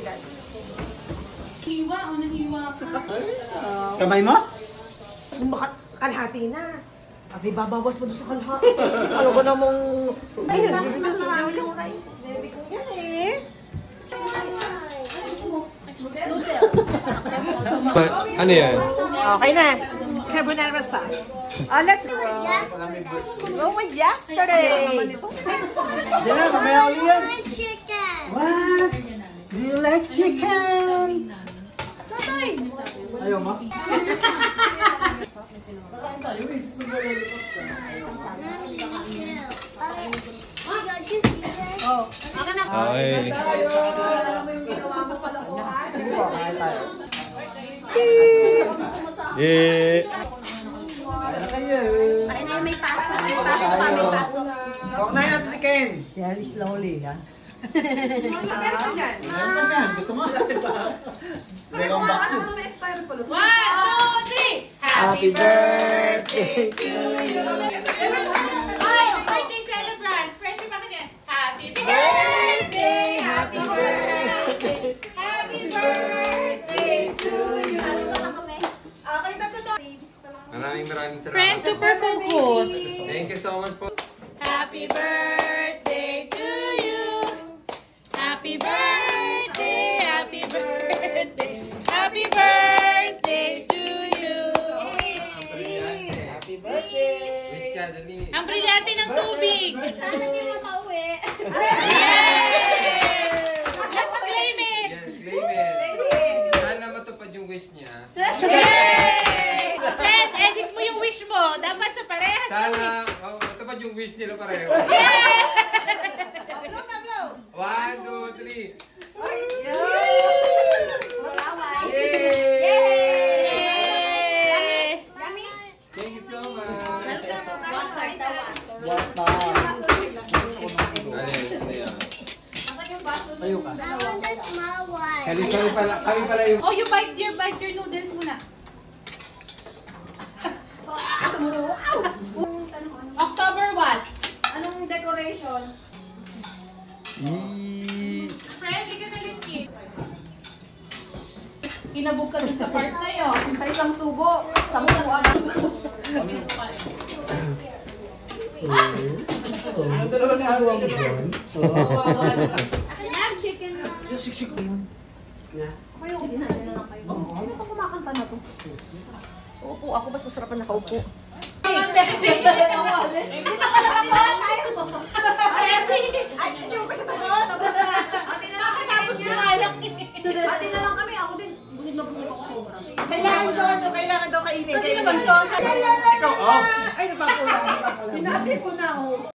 Dad. Hiwa o nahiwa ka? Kamay mo? Kalahati na. Abi, babawas mo doon sa kalahati. Ano ba namang... Ayun, marami yung rice. Sabi ko yan eh. Ano yan? Okay na. Carbonara sauce. Let's go. Oh, wait, yesterday. Yan, mamaya ulit yan. Chicken. What? Do you like chicken? Ayaw mo? Oh, Okay. Yeah. Ay na may pasok. May pasok pa, may pasok. Kumain natin si Ken. Very slowly, ha? Meron ka dyan. Meron pa dyan. Gusto mo? Dalawang box yun. Ano may expired pala? 1, 2, 3! Happy birthday to you. Ay, birthday celebrants! Friendship pa yan. Happy birthday! Happy birthday! Happy birthday to you! Okay, tato. Maraming salamat. Friends, super focus. Thank you so much po. Happy birthday to you. Happy birthday. Happy birthday. Happy birthday to you. Happy birthday! Wish ka, dali. Ang brilyante ng tubig. Sana hindi mo pauwi. Yay! Let's claim it. Yes, claim it. Sana matupad yung wish niya. Yay! Friends, edit mo yung wish mo. Dapat sa parehas. Sana matupad yung wish nila pareho. Yay! 1, 2, 3. Yay! Thank you so much. Tayo ka. I want the small one. Kami pala yung... Oh, you bite your noodles muna. October what? Anong decoration? Friendly ka na, Linsky. Kinabog ka dun sa part na yun. Sa isang subo, 10 agad. Ang dalawa ni Haruang mo dyan. I have chicken. Yung siksik mo yun. Ano pa kumakanta na to? Upo, ako mas masarap na nakaupo. Hindi pa ka nakapos. Ay, hindi mo pa siya tapos. Nakatapos yung alam. Pati na lang kami, ako din. Busid na busid ako sobra. Kailangan daw kainin. Kasi naman to. Ikaw, oh. Ay, nagpapulang. Hinati ko na, oh.